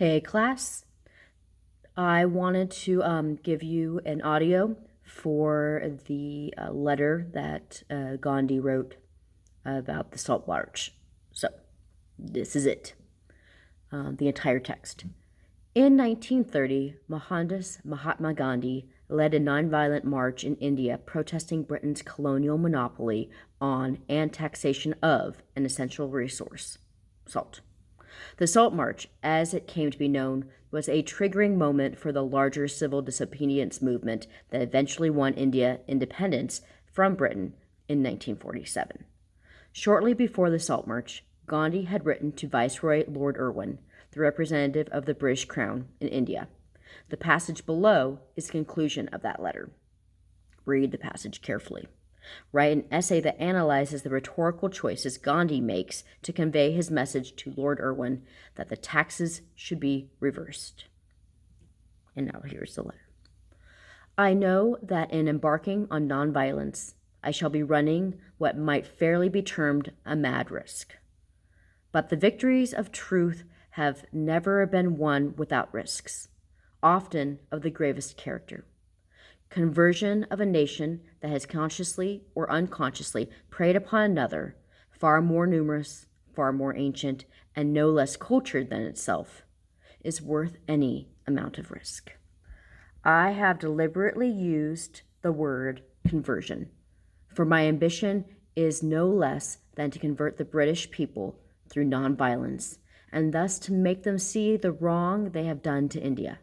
Hey, class. I wanted to give you an audio for the letter that Gandhi wrote about the Salt March. So, this is it, the entire text. In 1930, Mohandas Mahatma Gandhi led a nonviolent march in India protesting Britain's colonial monopoly on and taxation of an essential resource, salt. The Salt March, as it came to be known, was a triggering moment for the larger civil disobedience movement that eventually won India independence from Britain in 1947. Shortly before the Salt March, Gandhi had written to Viceroy Lord Irwin, the representative of the British Crown in India. The passage below is the conclusion of that letter. Read the passage carefully. Write an essay that analyzes the rhetorical choices Gandhi makes to convey his message to Lord Irwin that the taxes should be reversed. And now here's the letter. I know that in embarking on nonviolence, I shall be running what might fairly be termed a mad risk. But the victories of truth have never been won without risks, often of the gravest character. Conversion of a nation that has consciously or unconsciously preyed upon another, far more numerous, far more ancient, and no less cultured than itself, is worth any amount of risk. I have deliberately used the word conversion, for my ambition is no less than to convert the British people through nonviolence, and thus to make them see the wrong they have done to India.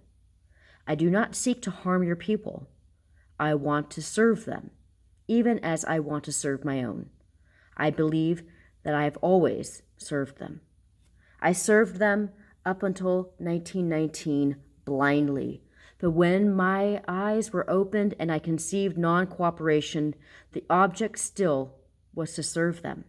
I do not seek to harm your people. I want to serve them, even as I want to serve my own. I believe that I have always served them. I served them up until 1919 blindly, but when my eyes were opened and I conceived non-cooperation, the object still was to serve them.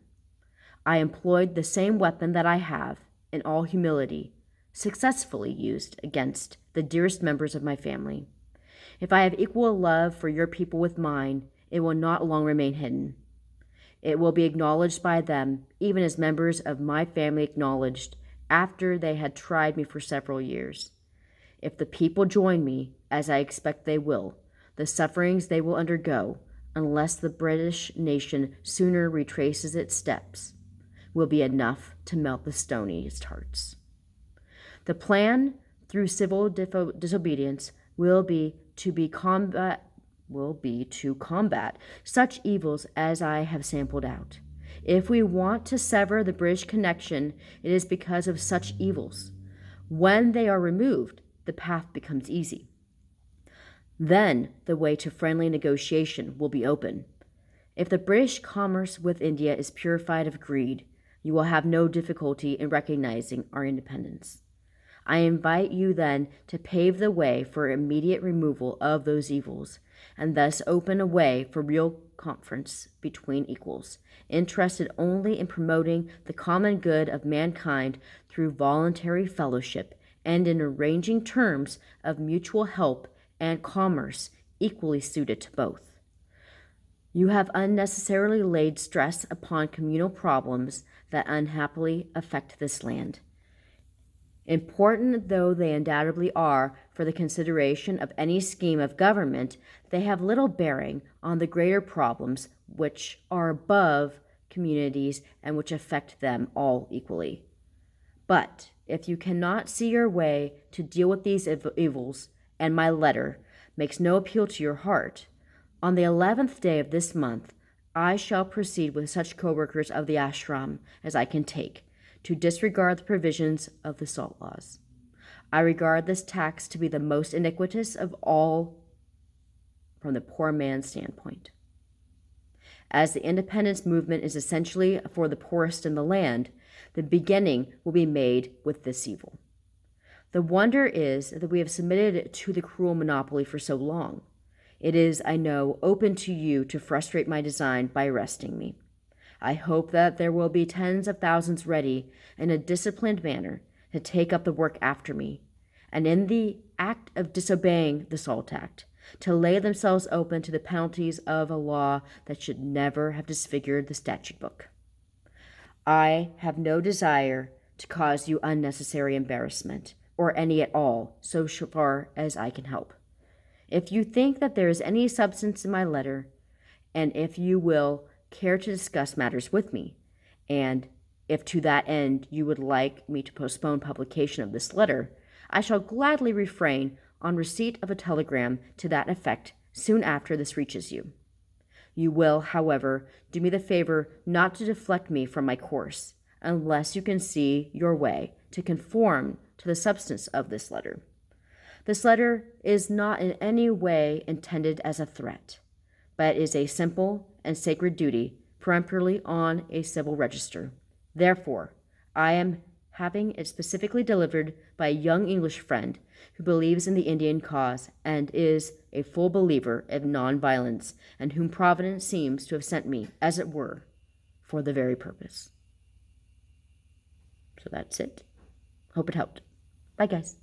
I employed the same weapon that I have, in all humility, successfully used against the dearest members of my family. If I have equal love for your people with mine, it will not long remain hidden. It will be acknowledged by them, even as members of my family acknowledged after they had tried me for several years. If the people join me, as I expect they will, the sufferings they will undergo, unless the British nation sooner retraces its steps, will be enough to melt the stoniest hearts. The plan, through civil disobedience, will be to combat such evils as I have sampled out. If we want to sever the British connection, it is because of such evils. When they are removed, the path becomes easy. Then the way to friendly negotiation will be open. If the British commerce with India is purified of greed, you will have no difficulty in recognizing our independence. I invite you then to pave the way for immediate removal of those evils, and thus open a way for real conference between equals, interested only in promoting the common good of mankind through voluntary fellowship and in arranging terms of mutual help and commerce equally suited to both. You have unnecessarily laid stress upon communal problems that unhappily affect this land. Important though they undoubtedly are for the consideration of any scheme of government, they have little bearing on the greater problems which are above communities and which affect them all equally. But if you cannot see your way to deal with these evils, and my letter makes no appeal to your heart, on the 11th day of this month, I shall proceed with such co-workers of the ashram as I can take, to disregard the provisions of the salt laws. I regard this tax to be the most iniquitous of all from the poor man's standpoint. As the independence movement is essentially for the poorest in the land, the beginning will be made with this evil. The wonder is that we have submitted to the cruel monopoly for so long. It is, I know, open to you to frustrate my design by arresting me. I hope that there will be tens of thousands ready in a disciplined manner to take up the work after me, and in the act of disobeying the Salt Act, to lay themselves open to the penalties of a law that should never have disfigured the statute book. I have no desire to cause you unnecessary embarrassment or any at all, so far as I can help. If you think that there is any substance in my letter, and if you will care to discuss matters with me, and if to that end you would like me to postpone publication of this letter, I shall gladly refrain on receipt of a telegram to that effect soon after this reaches you. You will, however, do me the favor not to deflect me from my course, unless you can see your way to conform to the substance of this letter. This letter is not in any way intended as a threat, but is a simple and sacred duty peremptorily on a civil register. Therefore, I am having it specifically delivered by a young English friend who believes in the Indian cause and is a full believer of nonviolence, and whom Providence seems to have sent me, as it were, for the very purpose. So that's it. Hope it helped. Bye, guys.